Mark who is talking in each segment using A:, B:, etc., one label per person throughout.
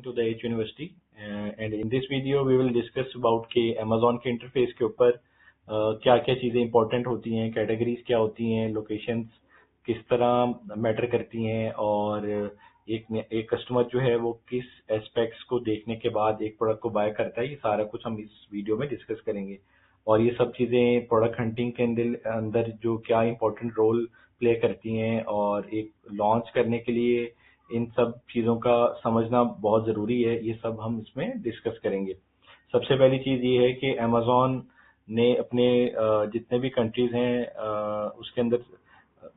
A: to the H University and in this video we will discuss about कि Amazon के interface के ऊपर क्या क्या चीज़ें इंपॉर्टेंट होती हैं, कैटेगरीज क्या होती हैं, लोकेशंस किस तरह मैटर करती हैं और एक कस्टमर जो है वो किस एस्पेक्ट्स को देखने के बाद एक प्रोडक्ट को बाय करता है, ये सारा कुछ हम इस वीडियो में डिस्कस करेंगे। और ये सब चीज़ें प्रोडक्ट हंटिंग के अंदर जो क्या इंपॉर्टेंट रोल प्ले करती हैं और एक लॉन्च करने के लिए इन सब चीज़ों का समझना बहुत ज़रूरी है, ये सब हम इसमें डिस्कस करेंगे। सबसे पहली चीज़ ये है कि अमेज़ॉन ने अपने जितने भी कंट्रीज हैं उसके अंदर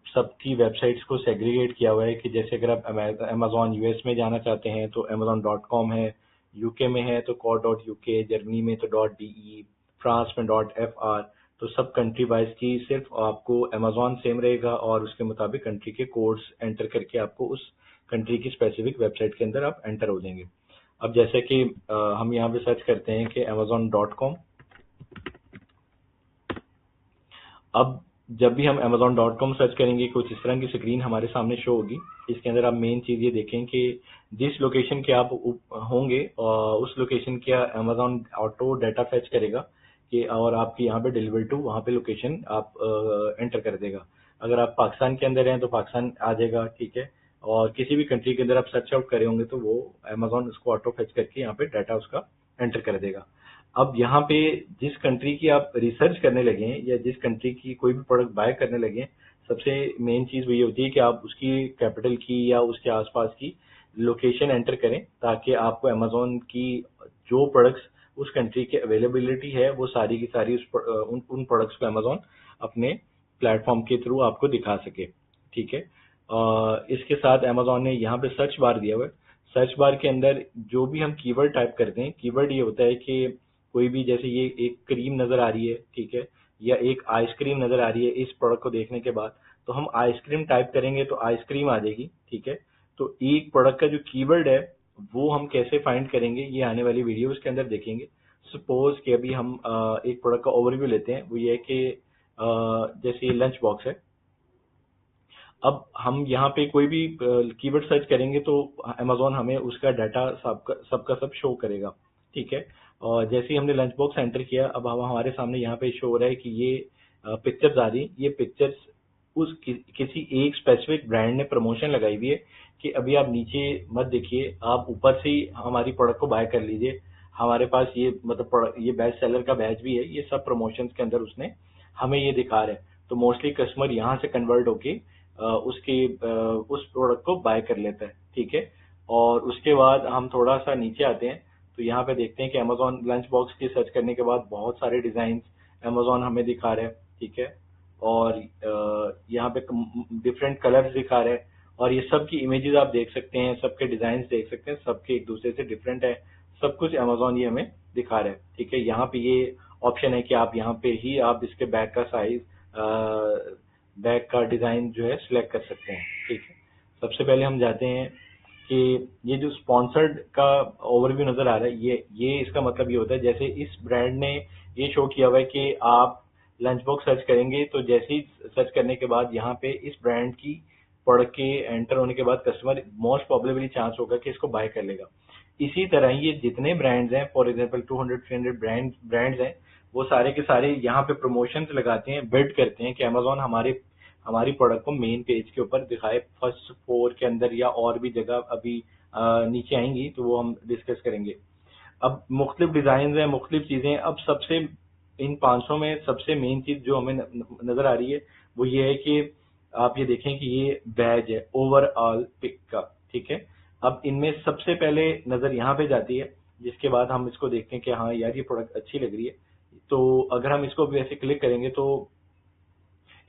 A: सबकी वेबसाइट्स को सेग्रीगेट किया हुआ है कि जैसे अगर आप अमेज़ॉन यूएस में जाना चाहते हैं तो amazon.com है, यूके में है तो co.uk, जर्मनी में तो .de, फ्रांस में .fr। तो सब कंट्री वाइज की सिर्फ आपको अमेज़ॉन सेम रहेगा और उसके मुताबिक कंट्री के कोड्स एंटर करके आपको उस कंट्री की स्पेसिफिक वेबसाइट के अंदर आप एंटर हो जाएंगे। अब जैसे कि हम यहाँ पे सर्च करते हैं कि amazon.com। अब जब भी हम amazon.com सर्च करेंगे कुछ इस तरह की स्क्रीन हमारे सामने शो होगी। इसके अंदर आप मेन चीज़ ये देखें कि जिस लोकेशन के आप होंगे उस लोकेशन का Amazon ऑटो डाटा फैच करेगा कि और आपकी यहाँ पे डिलीवर टू वहाँ पे लोकेशन आप एंटर कर देगा। अगर आप पाकिस्तान के अंदर हैं तो पाकिस्तान आ जाएगा, ठीक है। और किसी भी कंट्री के अंदर आप सर्च आउट करे होंगे तो वो Amazon उसको ऑटो फैच करके यहाँ पे डाटा उसका एंटर कर देगा। अब यहाँ पे जिस कंट्री की आप रिसर्च करने लगे हैं या जिस कंट्री की कोई भी प्रोडक्ट बाय करने लगे हैं, सबसे मेन चीज वही होती है कि आप उसकी कैपिटल की या उसके आसपास की लोकेशन एंटर करें ताकि आपको अमेज़ॉन की जो प्रोडक्ट्स उस कंट्री की अवेलेबिलिटी है वो सारी की सारी उन प्रोडक्ट्स को अमेज़ॉन अपने प्लेटफॉर्म के थ्रू आपको दिखा सके, ठीक है। इसके साथ अमेज़ॉन ने यहाँ पे सर्च बार दिया हुआ है। सर्च बार के अंदर जो भी हम कीवर्ड टाइप करते हैं, कीवर्ड ये होता है कि कोई भी जैसे ये एक क्रीम नजर आ रही है, ठीक है, या एक आइसक्रीम नजर आ रही है इस प्रोडक्ट को देखने के बाद, तो हम आइसक्रीम टाइप करेंगे तो आइसक्रीम आ जाएगी, ठीक है। तो एक प्रोडक्ट का जो कीवर्ड है वो हम कैसे फाइंड करेंगे ये आने वाली वीडियोस के अंदर देखेंगे। सपोज कि अभी हम एक प्रोडक्ट का ओवरव्यू लेते हैं, वो ये है कि जैसे ये लंच बॉक्स है। अब हम यहाँ पे कोई भी कीवर्ड सर्च करेंगे तो अमेज़ॉन हमें उसका डाटा सबका सब शो करेगा, ठीक है। और जैसे ही हमने लंच बॉक्स एंटर किया, अब हम हमारे सामने यहाँ पे शो हो रहा है कि ये पिक्चर्स आ रही। ये पिक्चर्स किसी एक स्पेसिफिक ब्रांड ने प्रमोशन लगाई हुई है कि अभी आप नीचे मत देखिए, आप ऊपर से ही हमारी प्रोडक्ट को बाय कर लीजिए। हमारे पास ये मतलब ये बेस्ट सेलर का बैच भी है। ये सब प्रमोशंस के अंदर उसने हमें ये दिखा रहे हैं। तो मोस्टली कस्टमर यहाँ से कन्वर्ट होके उस प्रोडक्ट को बाय कर लेता है, ठीक है। और उसके बाद हम थोड़ा सा नीचे आते हैं तो यहाँ पे देखते हैं कि अमेज़ॉन लंच बॉक्स की सर्च करने के बाद बहुत सारे डिजाइन अमेज़ॉन हमें दिखा रहे हैं, ठीक है। और यहाँ पे डिफरेंट कलर्स दिखा रहे हैं और ये सब की इमेजेस आप देख सकते हैं, सबके डिजाइन देख सकते हैं, सबके एक दूसरे से डिफरेंट है। सब कुछ अमेज़ॉन ये हमें दिखा रहे हैं, ठीक है। यहाँ पे ये ऑप्शन है कि आप यहाँ पे ही आप इसके बैग का साइज, बैग का डिजाइन जो है सिलेक्ट कर सकते हैं, ठीक है। सबसे पहले हम जाते हैं कि ये जो स्पॉन्सर्ड का ओवरव्यू नजर आ रहा है, ये इसका मतलब ये होता है जैसे इस ब्रांड ने ये शो किया हुआ है कि आप लंच बॉक्स सर्च करेंगे तो जैसे ही सर्च करने के बाद यहाँ पे इस ब्रांड की प्रोडक्ट के एंटर होने के बाद कस्टमर मोस्ट प्रोबेबली चांस होगा कि इसको बाय कर लेगा। इसी तरह ये जितने ब्रांड्स हैं, फॉर एग्जांपल 200-300 ब्रांड्स हैं, वो सारे के सारे यहाँ पे प्रमोशंस लगाते हैं, बिड करते हैं कि अमेज़ॉन हमारी प्रोडक्ट को मेन पेज के ऊपर दिखाए, फर्स्ट 4 के अंदर या और भी जगह अभी नीचे आएंगी तो वो हम डिस्कस करेंगे। अब मुख्तलिफ डिजाइन हैं, मुख्तलिफ चीजें। अब सबसे इन 500 में सबसे मेन चीज जो हमें नजर आ रही है वो ये है कि आप ये देखें कि ये बैज है ओवरऑल पिक का, ठीक है। अब इनमें सबसे पहले नजर यहाँ पे जाती है, जिसके बाद हम इसको देखते हैं कि हाँ यार ये प्रोडक्ट अच्छी लग रही है। तो अगर हम इसको वैसे क्लिक करेंगे तो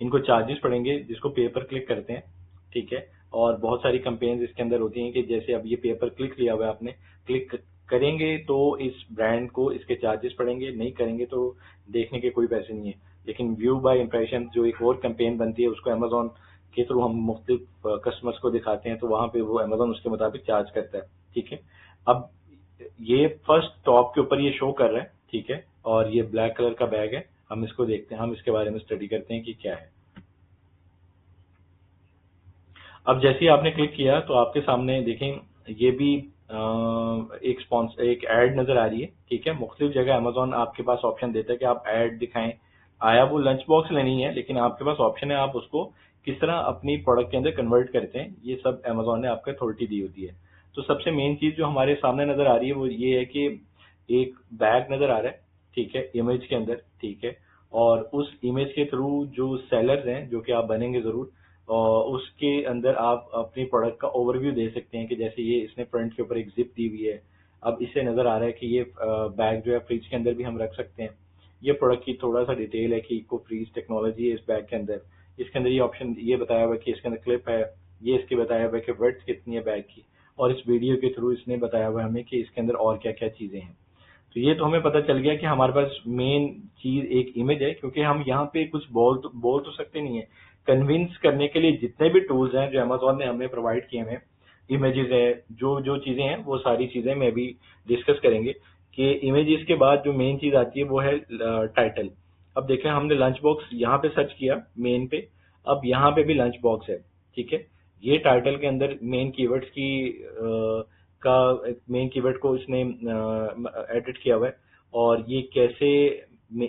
A: इनको चार्जेस पड़ेंगे, जिसको पे पर क्लिक करते हैं, ठीक है। और बहुत सारी कंपेन्स इसके अंदर होती हैं कि जैसे अब ये पे पर क्लिक लिया हुआ है आपने, क्लिक करेंगे तो इस ब्रांड को इसके चार्जेस पड़ेंगे, नहीं करेंगे तो देखने के कोई पैसे नहीं है। लेकिन व्यू बाय इम्प्रेशन जो एक और कंपेन बनती है उसको अमेज़ॉन के थ्रू हम मुख्तलिफ कस्टमर्स को दिखाते हैं तो वहां पे वो अमेज़ॉन उसके मुताबिक चार्ज करता है, ठीक है। अब ये फर्स्ट टॉप के ऊपर ये शो कर रहा है, ठीक है। और ये ब्लैक कलर का बैग है। हम इसको देखते हैं, हम इसके बारे में स्टडी करते हैं कि क्या है। अब जैसे ही आपने क्लिक किया तो आपके सामने देखें ये भी एक एड नजर आ रही है, ठीक है। मुख्तलिफ जगह अमेजोन आपके पास ऑप्शन देता है कि आप ऐड दिखाएं। आया वो लंच बॉक्स लेनी है, लेकिन आपके पास ऑप्शन है आप उसको किस तरह अपनी प्रोडक्ट के अंदर कन्वर्ट करते हैं, ये सब अमेजोन ने आपको अथॉरिटी दी होती है। तो सबसे मेन चीज जो हमारे सामने नजर आ रही है वो ये है कि एक बैग नजर आ रहा है, ठीक है, इमेज के अंदर, ठीक है। और उस इमेज के थ्रू जो सेलर्स हैं, जो कि आप बनेंगे जरूर, और उसके अंदर आप अपनी प्रोडक्ट का ओवरव्यू दे सकते हैं कि जैसे ये इसने फ्रंट के ऊपर एक जिप दी हुई है। अब इससे नजर आ रहा है कि ये बैग जो है फ्रिज के अंदर भी हम रख सकते हैं। ये प्रोडक्ट की थोड़ा सा डिटेल है कि इको फ्रीज टेक्नोलॉजी है इस बैग के अंदर। इसके अंदर ये ऑप्शन ये बताया हुआ है कि इसके अंदर क्लिप है, ये इसके बताया हुआ है कि विड्थ कितनी है बैग की, और इस वीडियो के थ्रू इसने बताया हुआ है हमें कि इसके अंदर और क्या क्या चीजें हैं। तो ये तो हमें पता चल गया कि हमारे पास मेन चीज एक इमेज है, क्योंकि हम यहाँ पे कुछ बोल तो सकते नहीं है। कन्विंस करने के लिए जितने भी टूल्स हैं जो अमेजोन ने हमें प्रोवाइड किए हैं, इमेजेस है, जो जो चीजें हैं वो सारी चीजें मैं भी डिस्कस करेंगे। कि इमेजेस के बाद जो मेन चीज आती है वो है टाइटल। अब देखें, हमने लंच बॉक्स यहाँ पे सर्च किया मेन पे, अब यहाँ पे भी लंच बॉक्स है, ठीक है। ये टाइटल के अंदर मेन कीवर्ड्स की का मेन कीवर्ड को इसने एडिट किया हुआ है। और ये कैसे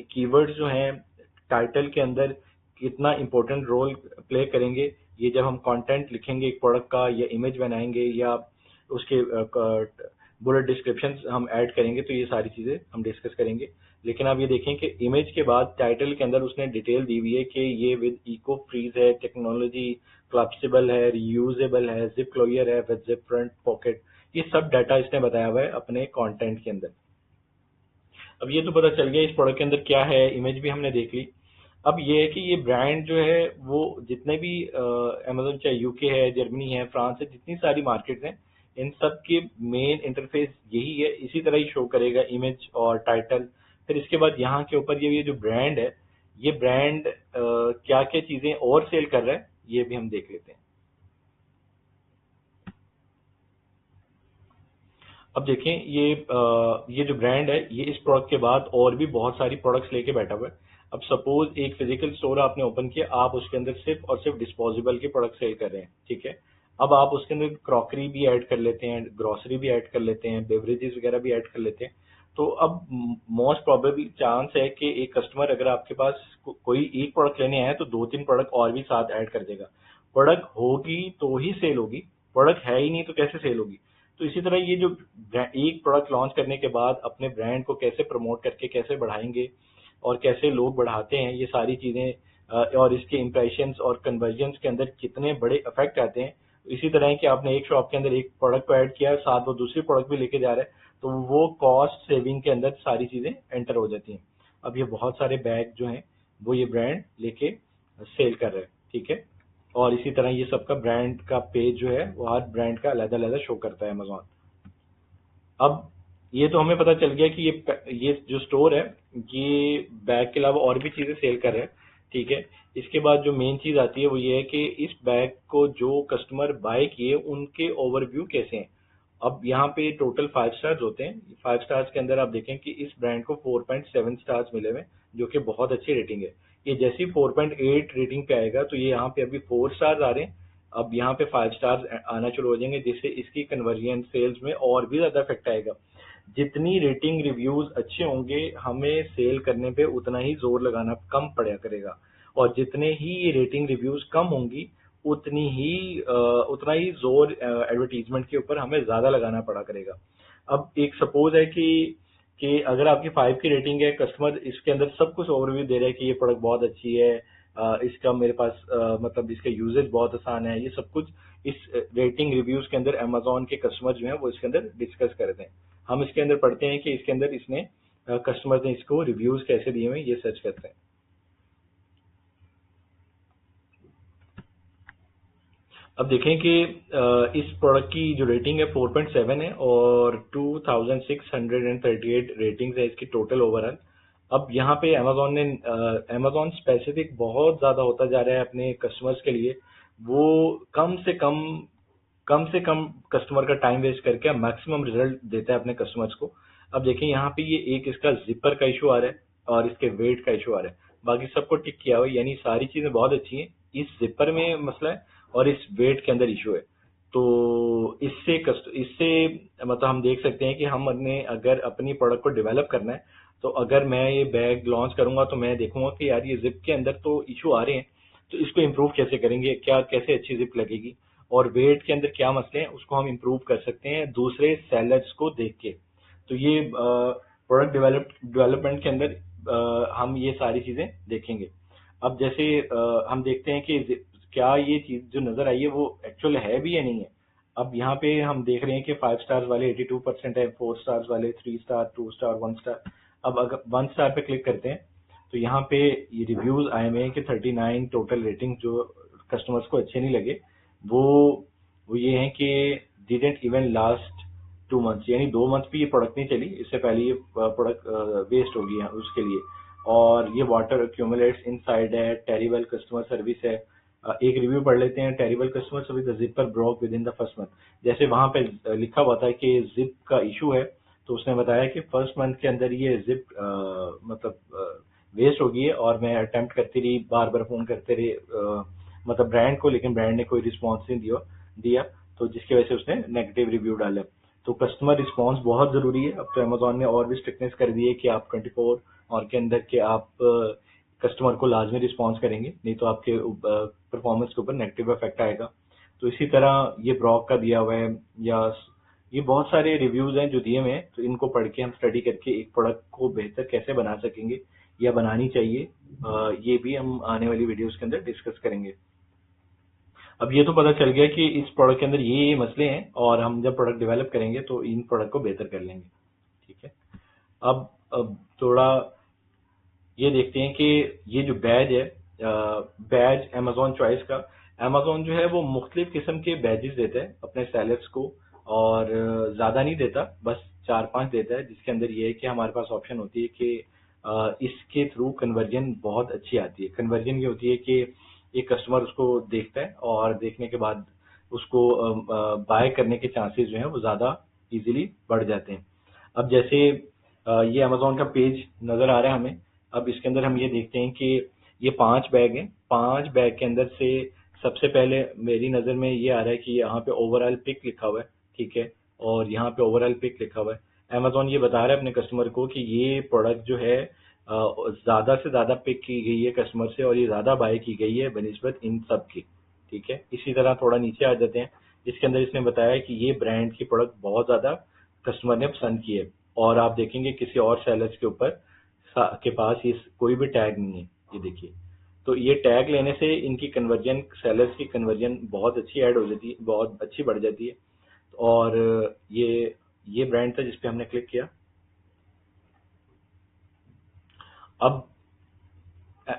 A: कीवर्ड्स जो हैं टाइटल के अंदर कितना इंपॉर्टेंट रोल प्ले करेंगे, ये जब हम कंटेंट लिखेंगे एक प्रोडक्ट का या इमेज बनाएंगे या उसके बुलेट डिस्क्रिप्शन हम ऐड करेंगे, तो ये सारी चीजें हम डिस्कस करेंगे। लेकिन आप ये देखें कि इमेज के बाद टाइटल के अंदर उसने डिटेल दी हुई है कि ये विद इको फ्रीज है, टेक्नोलॉजी फ्लेक्सिबल है, रीयूजेबल है, जिप क्लोजर है विद जिप फ्रंट पॉकेट, ये सब डाटा इसने बताया हुआ है अपने कंटेंट के अंदर। अब ये तो पता चल गया इस प्रोडक्ट के अंदर क्या है, इमेज भी हमने देख ली। अब ये है कि ये ब्रांड जो है वो जितने भी अमेजोन, चाहे यूके है, जर्मनी है, फ्रांस है, जितनी सारी मार्केट्स हैं, इन सब के मेन इंटरफेस यही है, इसी तरह ही शो करेगा इमेज और टाइटल। फिर इसके बाद यहाँ के ऊपर ये जो ब्रांड है, ये ब्रांड क्या क्या चीजें और सेल कर रहा है, ये भी हम देख लेते हैं। अब देखें, ये जो ब्रांड है ये इस प्रोडक्ट के बाद और भी बहुत सारी प्रोडक्ट्स लेके बैठा हुआ है। अब सपोज एक फिजिकल स्टोर आपने ओपन किया, आप उसके अंदर सिर्फ और सिर्फ डिस्पोजेबल के प्रोडक्ट सेल कर रहे हैं, ठीक है। अब आप उसके अंदर क्रॉकरी भी ऐड कर लेते हैं, ग्रोसरी भी ऐड कर लेते हैं, बेवरेजेस वगैरह भी ऐड कर लेते हैं। तो अब मोस्ट प्रोबेबली चांस है कि एक कस्टमर अगर आपके पास कोई एक प्रोडक्ट लेने आए तो दो तीन प्रोडक्ट और भी साथ ऐड कर देगा। प्रोडक्ट होगी तो ही सेल होगी, प्रोडक्ट है ही नहीं तो कैसे सेल होगी। तो इसी तरह ये जो एक प्रोडक्ट लॉन्च करने के बाद अपने ब्रांड को कैसे प्रमोट करके कैसे बढ़ाएंगे और कैसे लोग बढ़ाते हैं, ये सारी चीजें और इसके इम्प्रेशंस और कन्वर्जन्स के अंदर कितने बड़े इफेक्ट आते हैं। इसी तरह है कि आपने एक शॉप के अंदर एक प्रोडक्ट को ऐड किया, साथ वो दूसरी प्रोडक्ट भी लेके जा रहा है, तो वो कॉस्ट सेविंग के अंदर सारी चीजें एंटर हो जाती हैं। अब ये बहुत सारे बैग जो हैं वो ये ब्रांड लेके सेल कर रहे हैं, ठीक है। और इसी तरह ये सबका ब्रांड का पेज जो है वो हर ब्रांड का अलग अलग शो करता है अमेजोन। अब ये तो हमें पता चल गया कि ये जो स्टोर है ये बैग के अलावा और भी चीजें सेल कर रहे हैं, ठीक है। इसके बाद जो मेन चीज आती है वो ये है कि इस बैग को जो कस्टमर बाय किए उनके ओवरव्यू कैसे हैं। अब यहाँ पे टोटल 5 स्टार्स होते हैं। 5 स्टार्स के अंदर आप देखें कि इस ब्रांड को 4.7 स्टार्स मिले हुए हैं, जो कि बहुत अच्छी रेटिंग है। ये जैसी 4.8 रेटिंग पे आएगा तो ये यहाँ पे अभी 4 स्टार्स आ रहे हैं, अब यहाँ पे 5 स्टार्स आना शुरू हो जाएंगे, जिससे इसकी कन्वर्जन सेल्स में और भी ज्यादा इफेक्ट आएगा। जितनी रेटिंग रिव्यूज अच्छे होंगे हमें सेल करने पे उतना ही जोर लगाना कम पड़ा करेगा, और जितने ही ये रेटिंग रिव्यूज कम होंगी उतना ही जोर एडवर्टीजमेंट के ऊपर हमें ज्यादा लगाना पड़ा करेगा। अब एक सपोज है कि अगर आपकी 5 की रेटिंग है, कस्टमर इसके अंदर सब कुछ ओवरव्यू दे रहा है कि ये प्रोडक्ट बहुत अच्छी है, इसका मेरे पास मतलब इसका यूजेज बहुत आसान है, ये सब कुछ इस रेटिंग रिव्यूज के अंदर अमेजोन के कस्टमर जो है वो इसके अंदर डिस्कस करते हैं। हम इसके अंदर पढ़ते हैं कि इसके अंदर इसने कस्टमर ने इसको रिव्यूज कैसे दिए हुए ये सर्च करते हैं। अब देखें कि इस प्रोडक्ट की जो रेटिंग है 4.7 है और 2638 रेटिंग्स है इसकी टोटल ओवरऑल। अब यहाँ पे अमेजोन स्पेसिफिक बहुत ज्यादा होता जा रहा है अपने कस्टमर्स के लिए। वो कम से कम कस्टमर का टाइम वेस्ट करके मैक्सिमम रिजल्ट देता है अपने कस्टमर्स को। अब देखें यहाँ पे ये एक इसका जिपर का इशू आ रहा है और इसके वेट का इशू आ रहा है, बाकी सबको टिक किया हुआ है, यानी सारी चीजें बहुत अच्छी हैं। इस जिपर में मसला है और इस वेट के अंदर इशू है। तो इससे मतलब हम देख सकते हैं कि हम अगर अपनी प्रोडक्ट को डेवलप करना है, तो अगर मैं ये बैग लॉन्च करूंगा तो मैं देखूंगा कि यार ये जिप के अंदर तो इशू आ रहे हैं, तो इसको इम्प्रूव कैसे करेंगे, क्या कैसे अच्छी जिप लगेगी, और वेट के अंदर क्या मसले हैं उसको हम इम्प्रूव कर सकते हैं दूसरे सेलर्स को देख के। तो ये प्रोडक्ट डेवलपमेंट के अंदर हम ये सारी चीजें देखेंगे। अब जैसे हम देखते हैं कि क्या ये चीज जो नजर आई है वो एक्चुअल है भी या नहीं है। अब यहाँ पे हम देख रहे हैं कि 5 स्टार्स वाले 82% है, 4 स्टार्स वाले 3 स्टार, 2 स्टार, 1 स्टार। अब अगर 1 स्टार पे क्लिक करते हैं तो यहाँ पे ये रिव्यूज आए हुए हैं कि 39 टोटल रेटिंग जो कस्टमर्स को अच्छे नहीं लगे, वो वो ये है कि डिडेंट इवन लास्ट 2 मंथ्स, यानी 2 मंथ भी ये प्रोडक्ट नहीं चली, इससे पहले ये प्रोडक्ट वेस्ट हो गया उसके लिए। और ये वाटर एक्यूमुलेट्स इनसाइड है, टेरिबल कस्टमर सर्विस है। एक रिव्यू पढ़ लेते हैं। Terrible customer service, the zipper broke with in the first month. जैसे वहां पे लिखा हुआ था कि जिप का इशू है, तो उसने बताया कि फर्स्ट मंथ के अंदर ये जिप मतलब वेस्ट हो गई है, और मैं अटेम्प्ट करती रही, बार बार फोन करते रहे मतलब ब्रांड को, लेकिन ब्रांड ने कोई रिस्पॉन्स नहीं दिया, तो जिसकी वजह से उसने नेगेटिव रिव्यू डाला। तो कस्टमर रिस्पॉन्स बहुत जरूरी है। अब तो अमेजोन ने और भी स्ट्रिक्टनेस कर दी है कि आप 24 और के अंदर के आप कस्टमर को लाजमी रिस्पॉन्स करेंगे, नहीं तो आपके परफॉर्मेंस के ऊपर नेगेटिव इफेक्ट आएगा। तो इसी तरह ये ब्रॉक का दिया हुआ है, या ये बहुत सारे रिव्यूज हैं जो दिए हुए हैं, तो इनको पढ़ के हम स्टडी करके एक प्रोडक्ट को बेहतर कैसे बना सकेंगे या बनानी चाहिए, ये भी हम आने वाली वीडियोस के अंदर डिस्कस करेंगे। अब ये तो पता चल गया कि इस प्रोडक्ट के अंदर ये मसले हैं, और हम जब प्रोडक्ट डेवलप करेंगे तो इन प्रोडक्ट को बेहतर कर लेंगे। ठीक है। अब थोड़ा ये देखते हैं कि ये जो बैज है, बैज अमेजोन चॉइस का, अमेजोन जो है वो मुख्तलिफ किस्म के बैजेस देता है अपने सेलर्स को, और ज्यादा नहीं देता, बस 4-5 देता है, जिसके अंदर ये है कि हमारे पास ऑप्शन होती है कि इसके थ्रू कन्वर्जन बहुत अच्छी आती है। कन्वर्जन ये होती है कि एक कस्टमर उसको देखता है, और देखने के बाद उसको बाय करने के चांसेस जो है वो ज्यादा इजीली बढ़ जाते हैं। अब जैसे ये अमेजोन का पेज नजर आ रहा है हमें। अब इसके अंदर हम ये देखते हैं कि ये 5 बैग हैं। 5 बैग के अंदर से सबसे पहले मेरी नजर में ये आ रहा है कि यहाँ पे ओवरऑल पिक लिखा हुआ है, ठीक है, और यहाँ पे ओवरऑल पिक लिखा हुआ है। अमेजोन ये बता रहा है अपने कस्टमर को कि ये प्रोडक्ट जो है ज्यादा से ज्यादा पिक की गई है कस्टमर से, और ये ज्यादा बाय की गई है बनिस्बत इन सब की। ठीक है। इसी तरह थोड़ा नीचे आ जाते हैं, इसके अंदर इसने बताया कि ये ब्रांड की प्रोडक्ट बहुत ज्यादा कस्टमर ने पसंद की है, और आप देखेंगे किसी और सेलर्स के ऊपर के पास इस कोई भी टैग नहीं है। ये देखिए, तो ये टैग लेने से इनकी कन्वर्जन, सेलर्स की कन्वर्जन बहुत अच्छी ऐड हो जाती है, बहुत अच्छी बढ़ जाती है। और ये ब्रांड था जिसपे हमने क्लिक किया। अब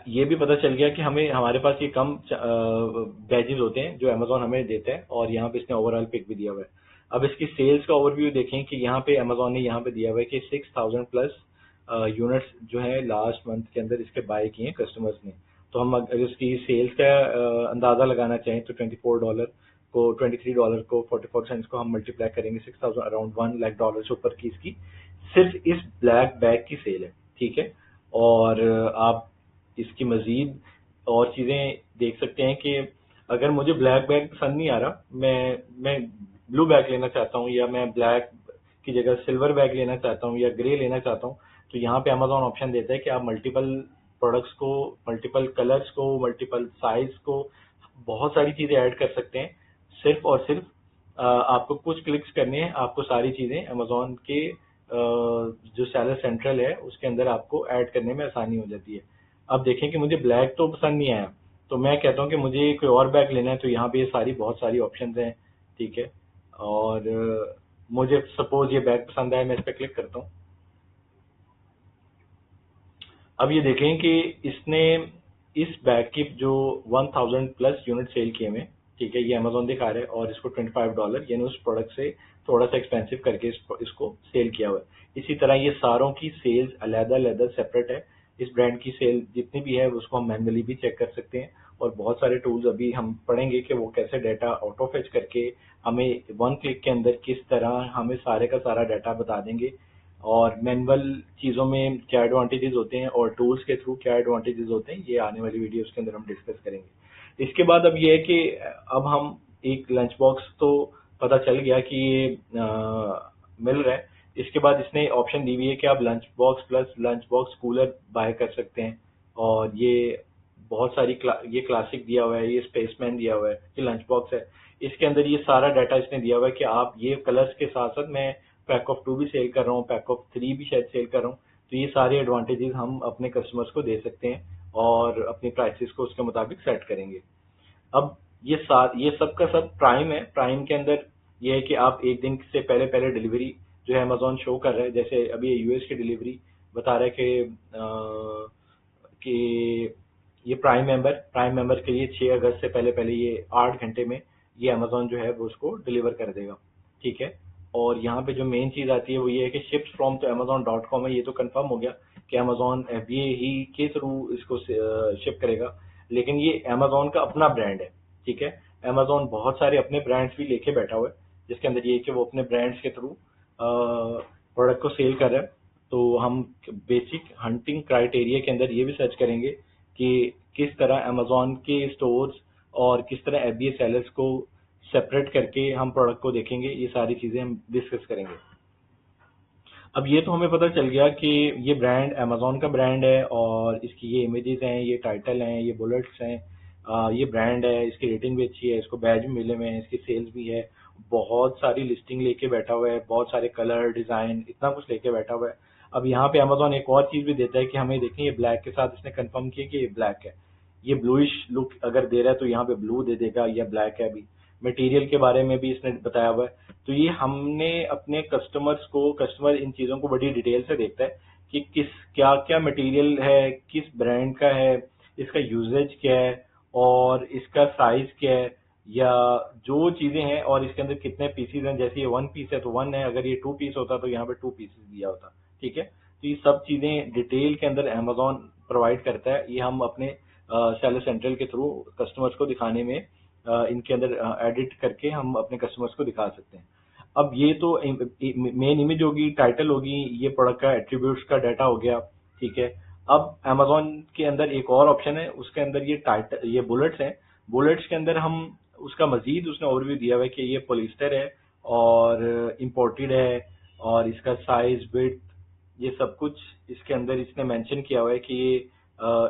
A: ये भी पता चल गया कि हमें हमारे पास ये कम बैजेस होते हैं जो अमेजोन हमें देता है, और यहाँ पे इसने ओवरऑल पिक भी दिया हुआ है। अब इसकी सेल्स का ओवरव्यू देखें कि यहाँ पे अमेजोन ने यहाँ पे दिया हुआ है कि 6000 प्लस यूनिट्स जो है लास्ट मंथ के अंदर इसके बाय किए हैं कस्टमर्स ने। तो हम अगर इसकी सेल्स का अंदाजा लगाना चाहें तो $23 को 44 सेंट्स को हम मल्टीप्लाई करेंगे 6000, अराउंड $1 लाख से ऊपर की इसकी सिर्फ इस ब्लैक बैग की सेल है। ठीक है। और आप इसकी मजीद और चीजें देख सकते हैं कि अगर मुझे ब्लैक बैग पसंद नहीं आ रहा, मैं ब्लू बैग लेना चाहता हूँ, या मैं ब्लैक की जगह सिल्वर बैग लेना चाहता हूँ, या ग्रे लेना चाहता हूँ, तो यहाँ पे अमेजोन ऑप्शन देता है कि आप मल्टीपल प्रोडक्ट्स को, मल्टीपल कलर्स को, मल्टीपल साइज को, बहुत सारी चीजें ऐड कर सकते हैं। सिर्फ और सिर्फ आपको कुछ क्लिक्स करने हैं, आपको सारी चीजें अमेजोन के जो सेलर सेंट्रल है उसके अंदर आपको ऐड करने में आसानी हो जाती है। अब देखें कि मुझे ब्लैक तो पसंद नहीं आया, तो मैं कहता हूँ कि मुझे कोई और बैग लेना है, तो यहाँ पे ये सारी बहुत सारी ऑप्शंस हैं। ठीक है। और मुझे सपोज ये बैग पसंद आया, मैं इस पर क्लिक करता हूँ। अब ये देखें कि इसने इस बैग की जो 1000 प्लस यूनिट सेल किए हुए, ठीक है, ये अमेजोन दिखा रहे हैं, और इसको $25 यानी उस प्रोडक्ट से थोड़ा सा एक्सपेंसिव करके इसको सेल किया हुआ है। इसी तरह ये सारों की सेल्स अलग अलग सेपरेट है। इस ब्रांड की सेल जितनी भी है उसको हम मैन्युअली भी चेक कर सकते हैं, और बहुत सारे टूल्स अभी हम पढ़ेंगे कि वो कैसे डाटा ऑटो फेच करके हमें 1 क्लिक के अंदर किस तरह हमें सारे का सारा डाटा बता देंगे, और मैनुअल चीजों में क्या एडवांटेजेस होते हैं और टूल्स के थ्रू क्या एडवांटेजेस होते हैं, ये आने वाली वीडियोस के अंदर हम डिस्कस करेंगे। इसके बाद अब ये है कि अब हम एक लंच बॉक्स तो पता चल गया कि ये मिल रहा है। इसके बाद इसने ऑप्शन दी हुई है कि आप lunch box plus lunch box cooler buy कर सकते हैं। और ये बहुत सारी ये क्लासिक दिया हुआ है, ये स्पेसमैन दिया हुआ है, ये लंच बॉक्स है। इसके अंदर ये सारा डाटा इसने दिया हुआ है कि आप ये कलर्स के साथ साथ मैं पैक ऑफ 2 भी सेल कर रहा हूँ, पैक ऑफ 3 भी शायद सेल कर रहा हूँ। तो ये सारे एडवांटेजेस हम अपने कस्टमर्स को दे सकते हैं और अपनी प्राइसेस को उसके मुताबिक सेट करेंगे। अब ये सब का सब प्राइम है। प्राइम के अंदर ये है कि आप एक दिन से पहले पहले डिलीवरी जो है अमेजोन शो कर रहा है। जैसे अभी यूएस की डिलीवरी बता रहा है कि ये प्राइम मेंबर के लिए 6 अगस्त से पहले पहले ये 8 घंटे में ये अमेजोन जो है वो उसको डिलीवर कर देगा। ठीक है। और यहाँ पे जो मेन चीज आती है वो ये है कि शिप्स फ्रॉम तो amazon.com है। ये तो कंफर्म हो गया कि अमेजोन एफबीए ही के थ्रू इसको शिप करेगा। लेकिन ये अमेजोन का अपना ब्रांड है। ठीक है। अमेजोन बहुत सारे अपने ब्रांड्स भी लेके बैठा हुआ है, जिसके अंदर ये है कि वो अपने ब्रांड्स के थ्रू प्रोडक्ट को सेल कर रहा है। तो हम बेसिक हंटिंग क्राइटेरिया के अंदर ये भी सर्च करेंगे कि किस तरह अमेजोन के स्टोर्स और किस तरह एफबीए सेलर्स को सेपरेट करके हम प्रोडक्ट को देखेंगे। ये सारी चीजें हम डिस्कस करेंगे। अब ये तो हमें पता चल गया कि ये ब्रांड अमेजोन का ब्रांड है और इसकी ये इमेजेस हैं, ये टाइटल हैं, ये बुलेट्स हैं, ये ब्रांड है, इसकी रेटिंग भी अच्छी है, इसको बैज भी मिले हुए हैं, इसकी सेल्स भी है। बहुत सारी लिस्टिंग लेके बैठा हुआ है, बहुत सारे कलर डिजाइन इतना कुछ लेके बैठा हुआ है। अब यहाँ पे अमेजोन एक और चीज भी देता है कि हमें देखें ये ब्लैक के साथ इसने कंफर्म किया कि ये ब्लैक है। ये ब्लूइश लुक अगर दे रहा है तो यहाँ पे ब्लू दे देगा या ब्लैक है। अभी मटेरियल के बारे में भी इसने बताया हुआ है। तो ये हमने अपने कस्टमर इन चीजों को बड़ी डिटेल से देखता है कि किस क्या क्या मटेरियल है, किस ब्रांड का है, इसका यूजेज क्या है और इसका साइज क्या है, या जो चीजें हैं और इसके अंदर कितने पीसीज हैं। जैसे ये 1 पीस है तो 1 है, अगर ये 2 पीस होता तो यहाँ पे 2 पीसेस दिया होता। ठीक है। तो ये सब चीजें डिटेल के अंदर अमेजोन प्रोवाइड करता है। ये हम अपने सेलर सेंट्रल के थ्रू कस्टमर्स को दिखाने में इनके अंदर एडिट करके हम अपने कस्टमर्स को दिखा सकते हैं। अब ये तो मेन इमेज होगी, टाइटल होगी, ये प्रोडक्ट का एट्रीब्यूट्स का डाटा हो गया। ठीक है। अब अमेजोन के अंदर एक और ऑप्शन है, उसके अंदर ये टाइटल ये बुलेट्स हैं। बुलेट्स के अंदर हम उसका मजीद उसने ओवरव्यू दिया हुआ है कि ये पॉलिस्टर है और इम्पोर्टेड है और इसका साइज विड्थ ये सब कुछ इसके अंदर इसने मेंशन किया हुआ है कि ये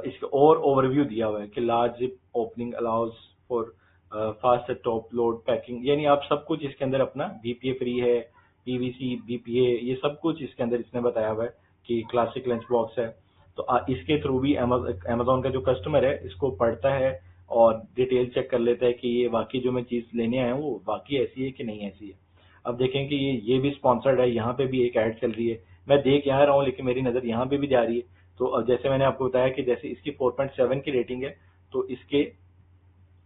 A: इसका और ओवरव्यू दिया हुआ है कि large zip opening allows for fast top load packing. यानी आप सब कुछ इसके अंदर अपना बीपीए फ्री है, पीवीसी बीपीए ये सब कुछ इसके अंदर इसने बताया हुआ है कि क्लासिक लंच बॉक्स है। तो इसके थ्रू भी अमेजोन का जो कस्टमर है इसको पढ़ता है और डिटेल चेक कर लेता है कि ये वाकई जो मैं चीज लेने आया हूँ वो वाकई ऐसी है कि नहीं ऐसी है। अब देखें कि ये भी स्पॉन्सर्ड है, यहाँ पे भी एक ऐड चल रही है। मैं देख यहाँ रहा हूँ लेकिन मेरी नजर यहाँ पे भी जा रही है। तो अब जैसे मैंने आपको बताया कि जैसे इसकी 4.7 की रेटिंग है तो इसके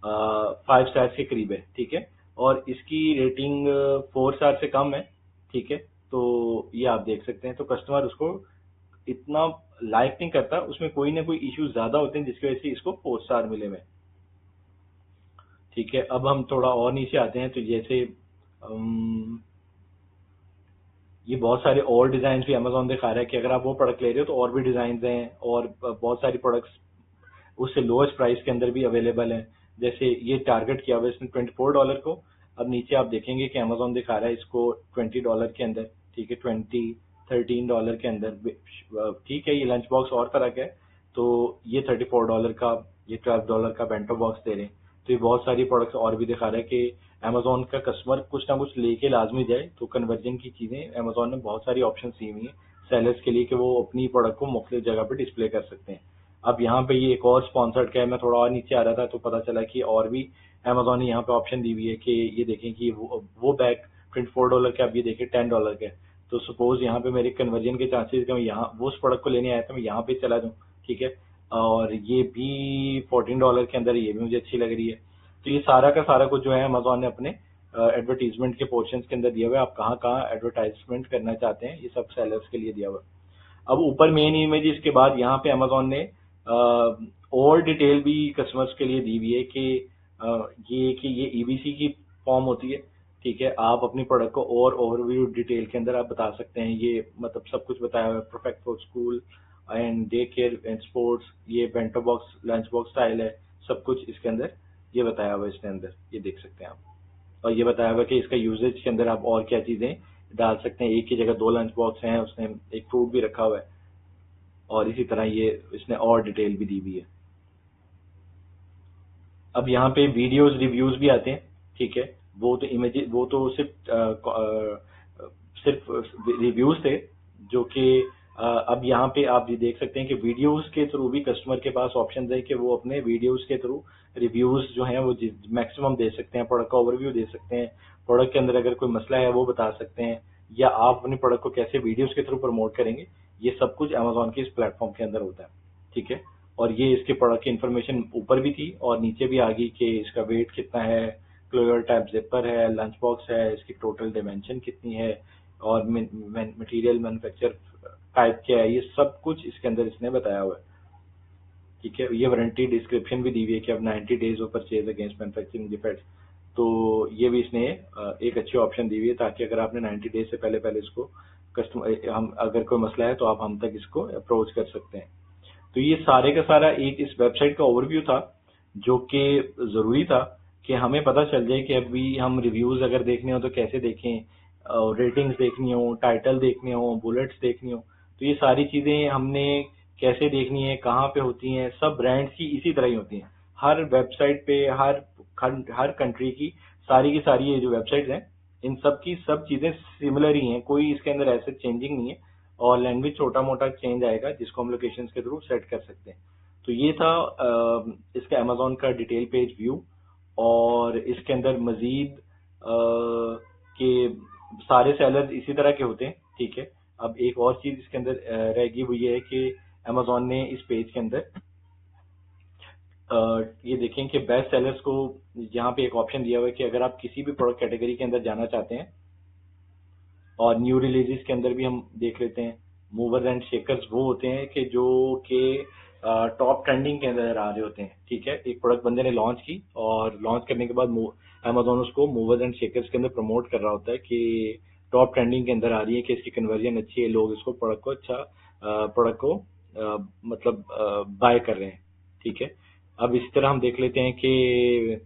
A: 5 स्टार्स के करीब है। ठीक है। और इसकी रेटिंग 4 स्टार से कम है। ठीक है। तो ये आप देख सकते हैं। तो कस्टमर उसको इतना लाइक नहीं करता, उसमें कोई ना कोई इश्यूज ज्यादा होते हैं जिसकी वजह से इसको 4 स्टार मिले हुए हैं। ठीक है। अब हम थोड़ा और नीचे आते हैं तो जैसे ये बहुत सारे और डिजाइन भी अमेजोन दिखा रहा है कि अगर आप वो प्रोडक्ट ले रहे हो तो और भी डिजाइन हैं और बहुत सारी प्रोडक्ट्स उससे लोएस्ट प्राइस के अंदर भी अवेलेबल है। जैसे ये टारगेट किया हुआ है इसने $24 को। अब नीचे आप देखेंगे कि अमेजोन दिखा रहा है इसको $20 के अंदर। ठीक है। 13 के अंदर। ठीक है। ये लंच बॉक्स और तरह का है तो ये $34 का, ये $12 का बेंटो बॉक्स दे रहे हैं। तो ये बहुत सारी प्रोडक्ट्स और भी दिखा रहा है कि अमेजोन का कस्टमर कुछ ना कुछ लेके लाजमी जाए। तो कन्वर्जन की चीजें अमेजोन ने बहुत सारी ऑप्शन दी हुई है सेलर्स के लिए कि वो अपनी प्रोडक्ट को मुख्तलिफ जगह पे डिस्प्ले कर सकते हैं। अब यहाँ पे ये एक और स्पॉन्सर्ड का है। मैं थोड़ा और नीचे आ रहा था तो पता चला कि और भी अमेजोन ने यहाँ पे ऑप्शन दी हुई है कि ये देखें कि वो बैग $24 के, अब ये देखें $10 के। तो सपोज यहाँ पे मेरे कन्वर्जन के चांसेस मैं यहाँ वो उस प्रोडक्ट को लेने आया था मैं यहाँ पे चला जाऊँ। ठीक है। और ये भी $14 के अंदर, ये भी मुझे अच्छी लग रही है। तो ये सारा का सारा कुछ जो है अमेजोन ने अपने एडवर्टीजमेंट के पोर्शन के अंदर दिया हुआ है। आप कहाँ कहाँ एडवर्टाइजमेंट करना चाहते हैं ये सब सेलर्स के लिए दिया हुआ है। अब ऊपर मेन इमेज के बाद यहाँ पे अमेजोन ने और डिटेल भी कस्टमर्स के लिए दी हुई है कि ये ईबीसी की फॉर्म होती है। ठीक है। आप अपनी प्रोडक्ट को और ओवरव्यू डिटेल के अंदर आप बता सकते हैं। ये मतलब सब कुछ बताया हुआ है। Perfect for school and day care and sports, ये bento box lunch box style है, सब कुछ इसके अंदर ये बताया हुआ है। इसके अंदर ये देख सकते हैं आप। और ये बताया हुआ कि इसका यूजेज के अंदर आप और क्या चीजें डाल सकते हैं। एक की जगह 2 लंच बॉक्स हैं, उसने एक फ्रूट भी रखा हुआ है, और इसी तरह ये इसने और डिटेल भी दी हुई है। अब यहाँ पे वीडियोस रिव्यूज भी आते हैं, ठीक है। वो तो इमेज, वो तो सिर्फ रिव्यूज थे, जो कि अब यहाँ पे आप ये देख सकते हैं कि वीडियोस के थ्रू भी कस्टमर के पास ऑप्शन है कि वो अपने वीडियोस के थ्रू रिव्यूज जो हैं वो मैक्सिमम दे सकते हैं, प्रोडक्ट का ओवरव्यू दे सकते हैं, प्रोडक्ट के अंदर अगर कोई मसला है वो बता सकते हैं, या आप अपने प्रोडक्ट को कैसे वीडियोस के थ्रू प्रमोट करेंगे। ये सब कुछ अमेजोन के इस प्लेटफॉर्म के अंदर होता है, ठीक है। और ये इसके प्रोडक्ट की इन्फॉर्मेशन ऊपर भी थी और नीचे भी आ गई कि इसका वेट कितना है, क्लोजर टाइप जिपर है, लंच बॉक्स है, इसकी टोटल डायमेंशन कितनी है, और मटेरियल मैन्युफैक्चर टाइप क्या है, ये सब कुछ इसके अंदर इसने बताया हुआ है, ठीक है। ये वारंटी डिस्क्रिप्शन भी दी हुई है कि अब 90 days of purchase against manufacturing defects, तो ये भी इसने एक अच्छी ऑप्शन दी हुई है, ताकि अगर आपने 90 डेज से पहले पहले इसको कस्टमर, हम अगर कोई मसला है तो आप हम तक इसको अप्रोच कर सकते हैं। तो ये सारे का सारा एक इस वेबसाइट का ओवरव्यू था, जो कि जरूरी था कि हमें पता चल जाए कि अभी हम रिव्यूज अगर देखने हो तो कैसे देखें, रेटिंग्स देखनी हो, टाइटल देखने हो, बुलेट्स देखनी हो, तो ये सारी चीजें हमने कैसे देखनी है, कहाँ पे होती हैं, सब ब्रांड्स की इसी तरह ही होती हैं। हर वेबसाइट पे हर कंट्री की सारी ये जो वेबसाइट्स हैं, इन सब की सब चीजें सिमिलर ही हैं, कोई इसके अंदर ऐसे चेंजिंग नहीं है, और लैंग्वेज छोटा मोटा चेंज आएगा जिसको हम लोकेशंस के थ्रू सेट कर सकते हैं। तो ये था इसका अमेजोन का डिटेल पेज व्यू। और इसके अंदर मजीद के सारे सेलर्स इसी तरह के होते हैं, ठीक है। अब एक और चीज इसके अंदर रहेगी, वो ये है कि अमेजोन ने इस पेज के अंदर ये देखें कि बेस्ट सेलर्स को यहाँ पे एक ऑप्शन दिया हुआ है कि अगर आप किसी भी प्रोडक्ट कैटेगरी के अंदर जाना चाहते हैं, और न्यू रिलीजेस के अंदर भी हम देख लेते हैं, मूवर्स एंड शेकर्स वो होते हैं कि जो कि टॉप ट्रेंडिंग के अंदर आ रहे होते हैं, ठीक है। एक प्रोडक्ट बंदे ने लॉन्च की और लॉन्च करने के बाद अमेजोन उसको मूवर्स एंड शेकर्स के अंदर प्रमोट कर रहा होता है कि टॉप ट्रेंडिंग के अंदर आ रही है, कि इसकी कन्वर्जन अच्छी है, लोग इसको प्रोडक्ट को मतलब बाय कर रहे हैं, ठीक है। अब इसी तरह हम देख लेते हैं कि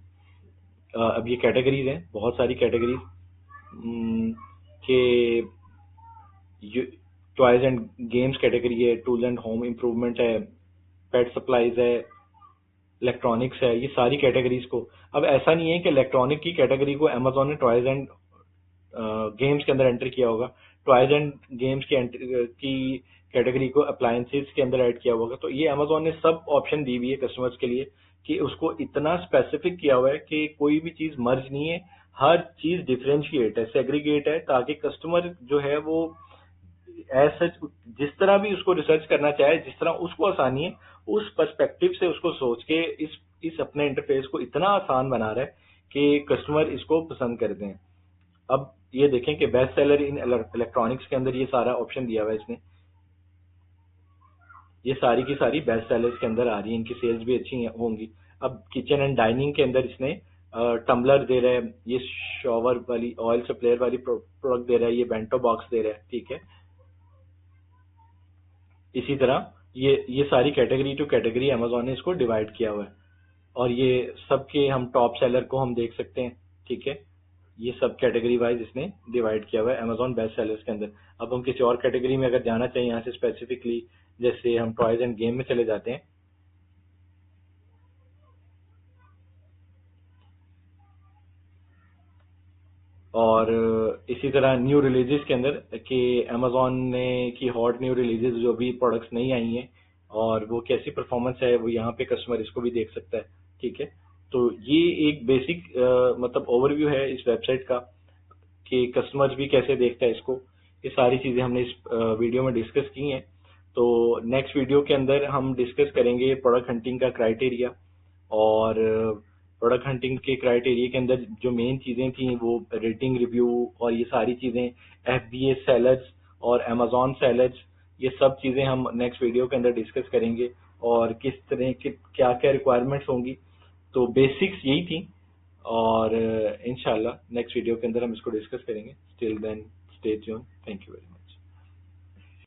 A: अब ये कैटेगरीज हैं, बहुत सारी कैटेगरीज के टॉयज एंड गेम्स कैटेगरी है, टूल एंड होम इम्प्रूवमेंट है, पेट सप्लाईज है, इलेक्ट्रॉनिक्स है, ये सारी कैटेगरीज को, अब ऐसा नहीं है कि इलेक्ट्रॉनिक की कैटेगरी को अमेजोन ने टॉयज एंड गेम्स के अंदर एंटर किया होगा, टॉयज एंड गेम्स की कैटेगरी को अप्लायंसेस के अंदर ऐड किया होगा। तो ये अमेजोन ने सब ऑप्शन दी हुई है कस्टमर्स के लिए, कि उसको इतना स्पेसिफिक किया हुआ है कि कोई भी चीज मर्ज नहीं है, हर चीज डिफरेंशिएट है, सेग्रीगेट है, ताकि कस्टमर जो है वो सच जिस तरह भी उसको रिसर्च करना चाहे, जिस तरह उसको आसानी है, उस पर्सपेक्टिव से उसको सोच के इस अपने इंटरफेस को इतना आसान बना रहा है कि कस्टमर इसको पसंद करते हैं। अब ये देखें कि बेस्ट सेलर इन इलेक्ट्रॉनिक्स के अंदर ये सारा ऑप्शन दिया हुआ है इसने, ये सारी की सारी बेस्ट सेलर्स के अंदर आ रही है, इनकी सेल्स भी अच्छी होंगी। अब किचन एंड डाइनिंग के अंदर इसने टम्बलर दे रहा है, ये शॉवर वाली ऑयल सप्लायर वाली प्रोडक्ट दे रहा है, ये बेंटो बॉक्स दे रहा है, ठीक है। इसी तरह ये सारी कैटेगरी टू कैटेगरी अमेजोन ने इसको डिवाइड किया हुआ है, और ये सबके हम टॉप सेलर को हम देख सकते हैं, ठीक है। ये सब कैटेगरी वाइज इसने डिवाइड किया हुआ है अमेजोन बेस्ट सेलर्स के अंदर। अब हम किसी और कैटेगरी में अगर जाना चाहिए यहाँ से स्पेसिफिकली, जैसे हम टॉयज एंड गेम में चले जाते हैं, और इसी तरह न्यू रिलीजेस के अंदर कि अमेजोन ने की हॉट न्यू रिलीजेस जो भी प्रोडक्ट्स नहीं आई हैं और वो कैसी परफॉर्मेंस है, वो यहाँ पे कस्टमर इसको भी देख सकता है, ठीक है। तो ये एक बेसिक मतलब ओवरव्यू है इस वेबसाइट का, कि कस्टमर भी कैसे देखता है इसको। ये सारी चीजें हमने इस वीडियो में डिस्कस की हैं। तो नेक्स्ट वीडियो के अंदर हम डिस्कस करेंगे प्रोडक्ट हंटिंग का क्राइटेरिया, और प्रोडक्ट हंटिंग के क्राइटेरिया के अंदर जो मेन चीजें थी वो रेटिंग, रिव्यू और ये सारी चीजें, FBA सेलर्स और अमेजोन सेलर्स, ये सब चीजें हम नेक्स्ट वीडियो के अंदर डिस्कस करेंगे, और किस तरह के क्या क्या रिक्वायरमेंट्स होंगी। तो बेसिक्स यही थी, और इंशाल्लाह नेक्स्ट वीडियो के अंदर हम इसको डिस्कस करेंगे। Till then stay tune, thank you very much.